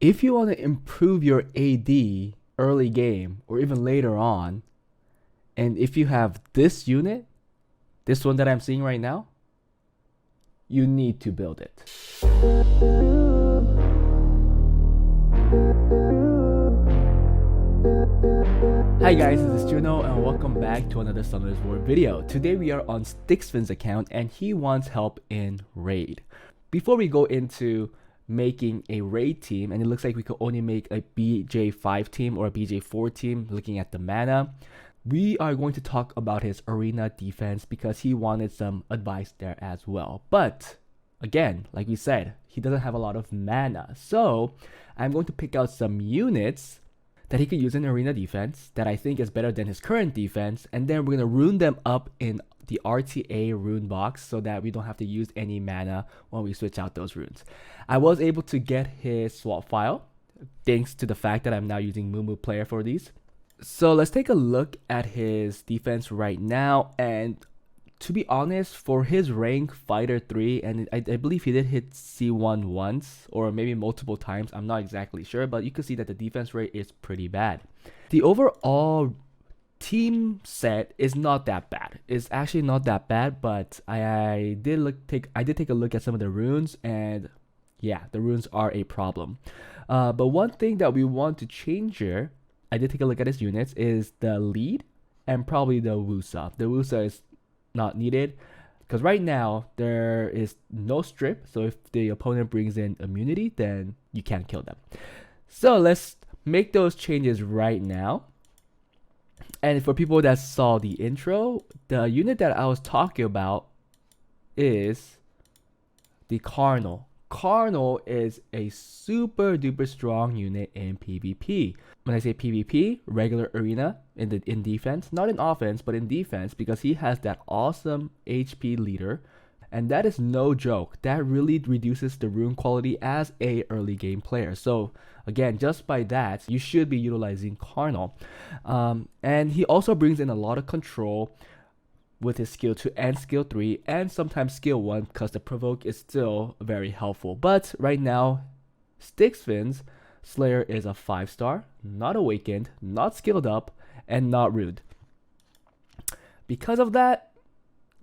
If you want to improve your AD early game or even later on, and if you have this unit, this one that I'm seeing right now, you need to build it. Hi guys, this is Juno and welcome back to another Summoners War video. Today we are on Sticksfin's account and he wants help in raid. Before we go into making a raid team, and it looks like we could only make a BJ5 team or a BJ4 team looking at the mana, we are going to talk about his arena defense because he wanted some advice there as well. But again, like we said, he doesn't have a lot of mana, so I'm going to pick out some units that he could use in arena defense that I think is better than his current defense, and then we're going to rune them up in the RTA rune box so that we don't have to use any mana when we switch out those runes. I was able to get his swap file thanks to the fact that I'm now using Mumu Player for these. So let's take a look at his defense right now, and to be honest, for his rank fighter 3, and I believe he did hit C1 once or maybe multiple times, I'm not exactly sure, but you can see that the defense rate is pretty bad. The overall team set is not that bad. It's actually not that bad, but I did take a look at some of the runes, and yeah, the runes are a problem. But one thing that we want to change here, I did take a look at his units, is the lead and probably the Wusa. The Wusa is not needed because right now there is no strip, so if the opponent brings in immunity, then you can't kill them. So let's make those changes right now. And for people that saw the intro, the unit that I was talking about is the Kernel. Kernel is a super duper strong unit in PvP. When I say PvP, regular arena in defense, not in offense, but in defense, because he has that awesome HP leader, and that is no joke. That really reduces the rune quality as a early game player. So again, just by that, you should be utilizing Kernel. And he also brings in a lot of control with his skill 2 and skill 3 and sometimes skill 1 because the provoke is still very helpful. But right now, Sticksfin's Slayer is a 5-star, not awakened, not skilled up, and not rude. Because of that,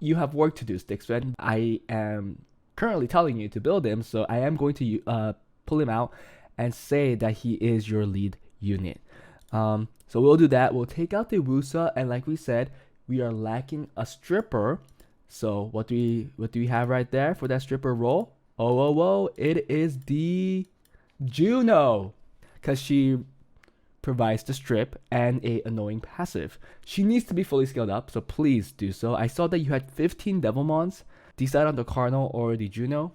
you have work to do, Sticksfin. I am currently telling you to build him, so I am going to pull him out and say that he is your lead unit. So we'll do that. We'll take out the Wusa, and like we said, we are lacking a stripper. So what do we have right there for that stripper role? Oh, it is the Juno, because she provides the strip and a annoying passive. She needs to be fully scaled up, so please do so. I saw that you had 15 Devilmons. Decide on the Kernel or the Juno,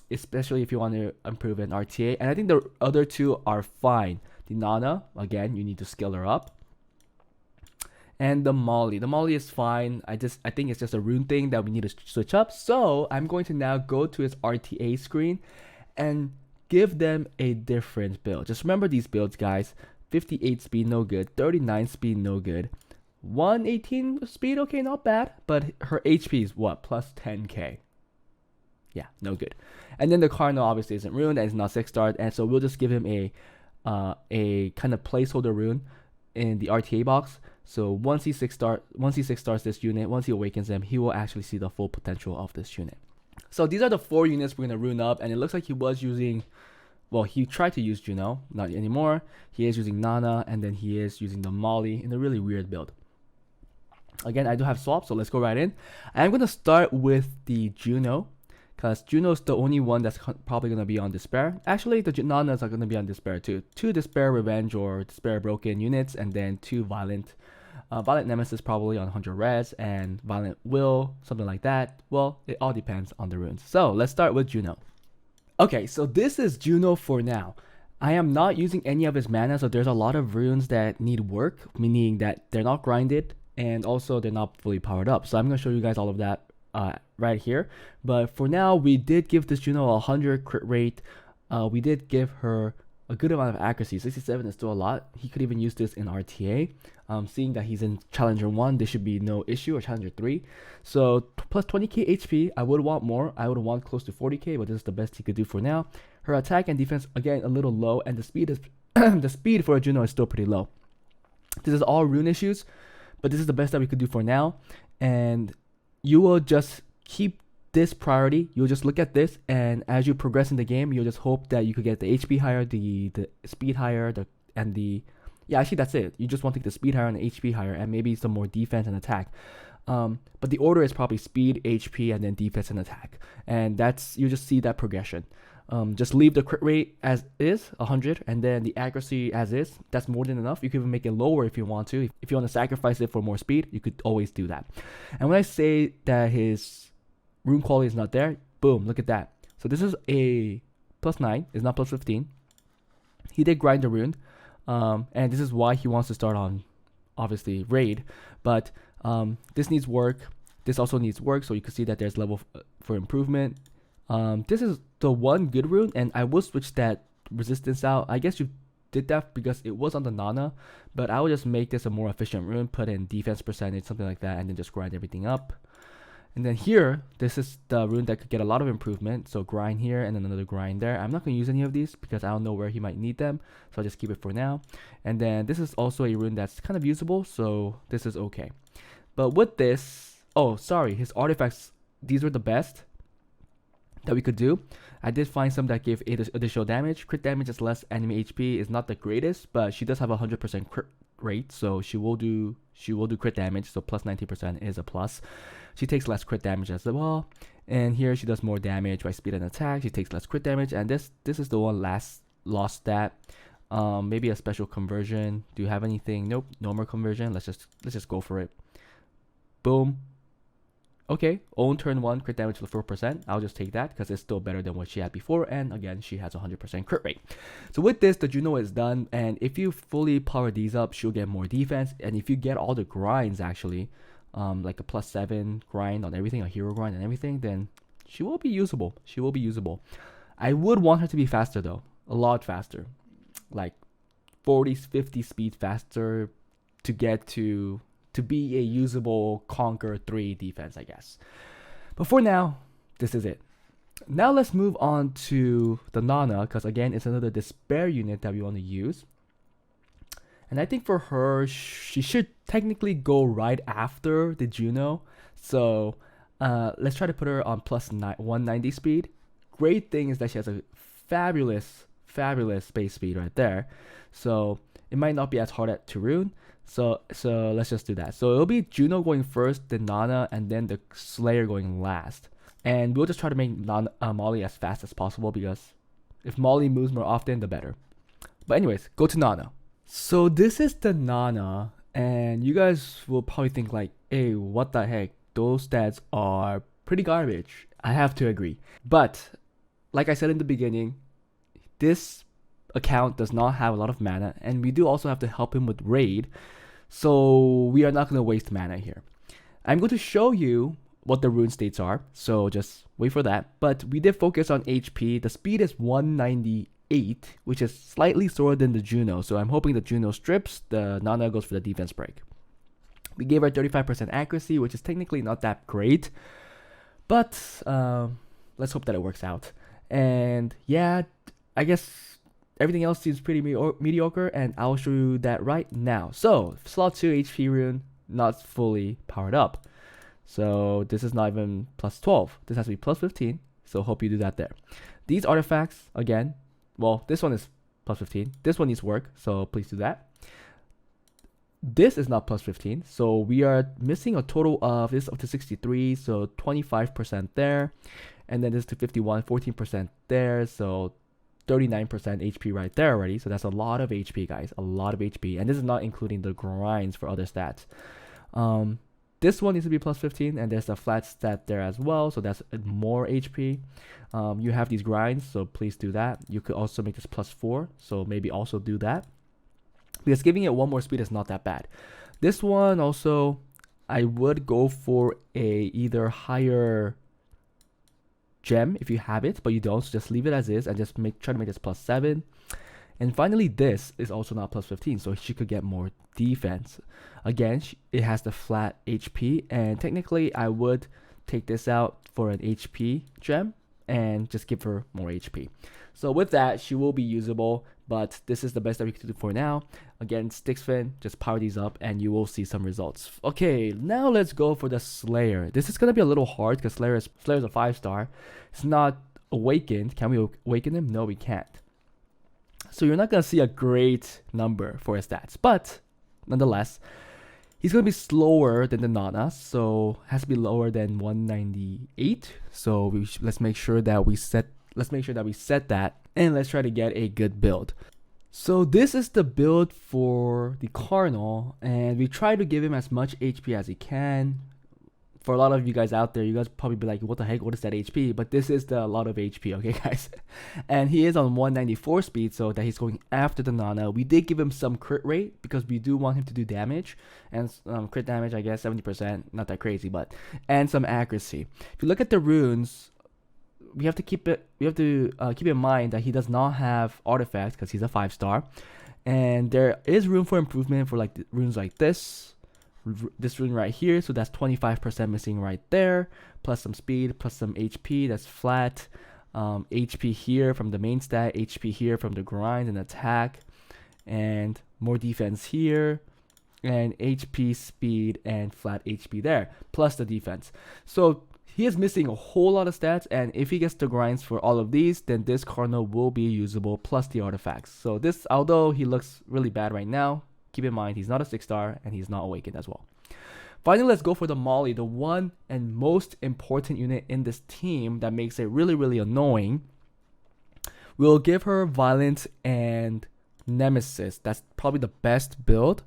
especially if you want to improve an RTA. And I think the other two are fine. The Nana, again, you need to scale her up. And the Molly is fine. I think it's just a rune thing that we need to switch up. So I'm going to now go to his RTA screen and give them a different build. Just remember these builds, guys. 58 speed, no good. 39 speed, no good. 118 speed, okay, not bad. But her HP is what? Plus 10k. Yeah, no good. And then the Kernel obviously isn't ruined and it's not 6-star. And so we'll just give him a kind of placeholder rune in the RTA box. So once he 6-stars this unit, once he awakens them, he will actually see the full potential of this unit. So these are the 4 units we're going to rune up, and it looks like he was using, well, he tried to use Juno, not anymore. He is using Nana, and then he is using the Molly in a really weird build. Again, I do have swaps, so let's go right in. I'm going to start with the Juno, because Juno is the only one that's probably going to be on Despair. Actually, the Nanas are going to be on Despair too. 2 Despair Revenge or Despair Broken units, and then 2 Violent. Violent Nemesis probably on 100 res, and Violent Will, something like that. Well, it all depends on the runes. So let's start with Juno. Okay, so this is Juno for now. I am not using any of his mana, so there's a lot of runes that need work, meaning that they're not grinded, and also they're not fully powered up. So I'm going to show you guys all of that right here. But for now, we did give this Juno a 100 crit rate. We did give her a good amount of accuracy. 67 is still a lot. He could even use this in RTA. Seeing that he's in Challenger 1, this should be no issue, or Challenger 3. So plus 20k HP, I would want more. I would want close to 40k, but this is the best he could do for now. Her attack and defense again a little low, and the speed is the speed for a Juno is still pretty low. This is all rune issues, but this is the best that we could do for now. And you will just keep this priority. You'll just look at this, and as you progress in the game, you'll just hope that you could get the HP higher, the speed higher, yeah, actually that's it. You just want to get the speed higher and the HP higher, and maybe some more defense and attack. But the order is probably speed, HP, and then defense and attack. And you just see that progression. Just leave the crit rate as is, 100, and then the accuracy as is. That's more than enough. You can even make it lower if you want to. If you want to sacrifice it for more speed, you could always do that. And when I say that his rune quality is not there, boom, look at that. So this is a +9, it's not +15. He did grind the rune, and this is why he wants to start on, obviously, raid. But this needs work. This also needs work, so you can see that there's level for improvement. This is the one good rune, and I will switch that resistance out. I guess you did that because it was on the Nana, but I will just make this a more efficient rune, put in defense percentage, something like that, and then just grind everything up. And then here, this is the rune that could get a lot of improvement. So grind here and then another grind there. I'm not going to use any of these because I don't know where he might need them, so I'll just keep it for now. And then this is also a rune that's kind of usable, so this is okay. But with this, oh sorry, his artifacts, these were the best that we could do. I did find some that give 8 additional damage. Crit damage is less, enemy HP is not the greatest, but she does have a 100% crit rate, so she will do crit damage, so plus 90% is a plus. She takes less crit damage as well, and here she does more damage by speed and attack. She takes less crit damage, and this is the one lost stat. Maybe a special conversion. Do you have anything? Nope, no more conversion. Let's just go for it. Boom. Okay, own turn 1 crit damage for 4%. I'll just take that because it's still better than what she had before, and again she has 100% crit rate. So with this, the Juno is done, and if you fully power these up, she'll get more defense. And if you get all the grinds actually, like a +7 grind on everything, a hero grind and everything, then she will be usable. She will be usable. I would want her to be faster though, a lot faster, like 40-50 speed faster to get to be a usable Conquer 3 defense, I guess. But for now, this is it. Now let's move on to the Nana, because again, it's another despair unit that we want to use. And I think for her, she should technically go right after the Juno. So let's try to put her on plus 190 speed. Great thing is that she has a fabulous space speed right there. So it might not be as hard to rune. So let's just do that. So it'll be Juno going first, then Nana, and then the Slayer going last. And we'll just try to make Molly as fast as possible, because if Molly moves more often, the better. But anyways, go to Nana. So this is the Nana, and you guys will probably think like, hey, what the heck? Those stats are pretty garbage. I have to agree. But like I said in the beginning, this account does not have a lot of mana, and we do also have to help him with raid, so we are not going to waste mana here. I'm going to show you what the rune states are, so just wait for that. But we did focus on HP. The speed is 198, which is slightly slower than the Juno, so I'm hoping the Juno strips, the Nana goes for the defense break. We gave her 35% accuracy, which is technically not that great, but let's hope that it works out. And yeah, I guess everything else seems pretty mediocre, and I'll show you that right now. So slot 2 HP rune, not fully powered up. So this is not even plus 12. This has to be plus 15. So hope you do that there. These artifacts, again, well, this one is plus 15. This one needs work, so please do that. This is not plus 15. So we are missing a total of this up to 63. So 25% there. And then this to 51, 14% there. So 39% HP right there already. So that's a lot of HP, guys. A lot of HP. And this is not including the grinds for other stats. This one needs to be plus 15, and there's a flat stat there as well, so that's more HP. You have these grinds, so please do that. You could also make this plus 4, so maybe also do that, because giving it one more speed is not that bad. This one also, I would go for a either higher gem if you have it, but you don't, so just leave it as is and just try to make this plus 7. And finally, this is also not plus 15, so she could get more defense. Again, it has the flat HP, and technically I would take this out for an HP gem and just give her more HP. So with that, she will be usable, but this is the best that we can do for now. Again, Stixfin, just power these up and you will see some results. Okay, now let's go for the Slayer. This is gonna be a little hard because Slayer's a 5-star. It's not awakened. Can we awaken him? No, we can't. So you're not gonna see a great number for his stats, but nonetheless, he's gonna be slower than the Nana, so has to be lower than 198. So let's make sure that we set that, and let's try to get a good build. So this is the build for the Kernel, and we try to give him as much HP as he can. For a lot of you guys out there, you guys probably be like, what the heck, what is that HP? But this is a lot of HP, okay guys? And he is on 194 speed, so that he's going after the Nana. We did give him some crit rate because we do want him to do damage, and crit damage, I guess 70%, not that crazy, but, and some accuracy. If you look at the runes, we have to keep in mind that he does not have artifacts because he's a 5-star, and there is room for improvement for like runes like this rune right here. So that's 25% missing right there, plus some speed, plus some HP. That's flat. HP here from the main stat, HP here from the grind and attack, and more defense here, and HP, speed, and flat HP there, plus the defense. So he is missing a whole lot of stats, and if he gets the grinds for all of these, then this Kernel will be usable, plus the artifacts. So this, although he looks really bad right now, keep in mind he's not a 6-star and he's not awakened as well. Finally, let's go for the Molly, the one and most important unit in this team that makes it really, really annoying. We'll give her Violence and Nemesis. That's probably the best build.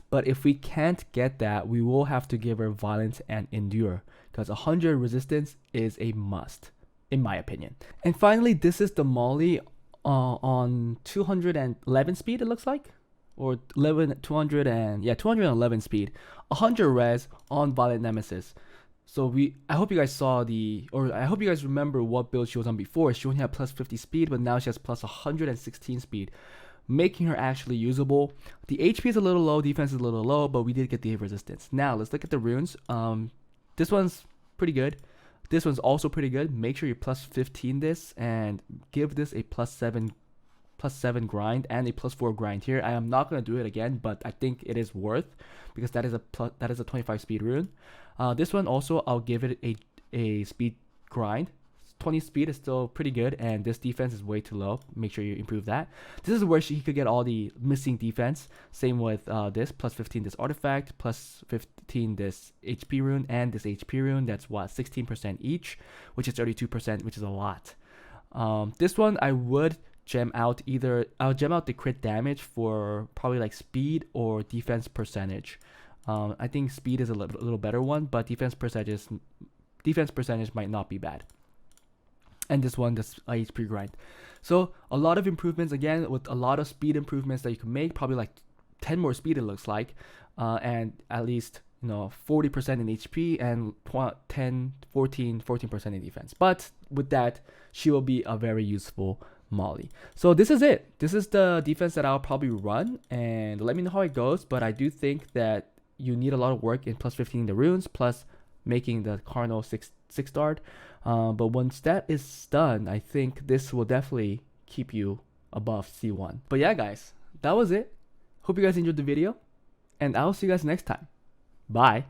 But if we can't get that, we will have to give her Violence and Endure, because 100 resistance is a must, in my opinion. And finally, this is the Molly on 211 speed, it looks like. Or 211 speed, 100 res on Violent Nemesis. So I hope you guys saw I hope you guys remember what build she was on before. She only had plus 50 speed, but now she has plus 116 speed, making her actually usable. The HP is a little low, defense is a little low, but we did get the resistance. Now let's look at the runes. This one's pretty good. This one's also pretty good. Make sure you plus 15 this and give this a plus 7 grind and a plus 4 grind here. I am not going to do it again, but I think it is worth, because that is a 25 speed rune. This one also, I'll give it a speed grind. 20 speed is still pretty good, and this defense is way too low. Make sure you improve that. This is where he could get all the missing defense. Same with this, plus 15 this artifact, plus 15 this HP rune, and this HP rune. That's what, 16% each, which is 32%, which is a lot. This one I would gem out I'll gem out the crit damage for probably like speed or defense percentage. I think speed is a little better one, but defense percentage might not be bad. And this one, this HP grind. So a lot of improvements, again, with a lot of speed improvements that you can make, probably like 10 more speed it looks like, and at least 40% in HP and 14% in defense. But with that, she will be a very useful Molly. So this is it. This is the defense that I'll probably run, and let me know how it goes. But I do think that you need a lot of work in plus 15 the runes, plus making the Kernel 6-starred. But once that is done, I think this will definitely keep you above C1. But yeah, guys, that was it. Hope you guys enjoyed the video, and I'll see you guys next time. Bye.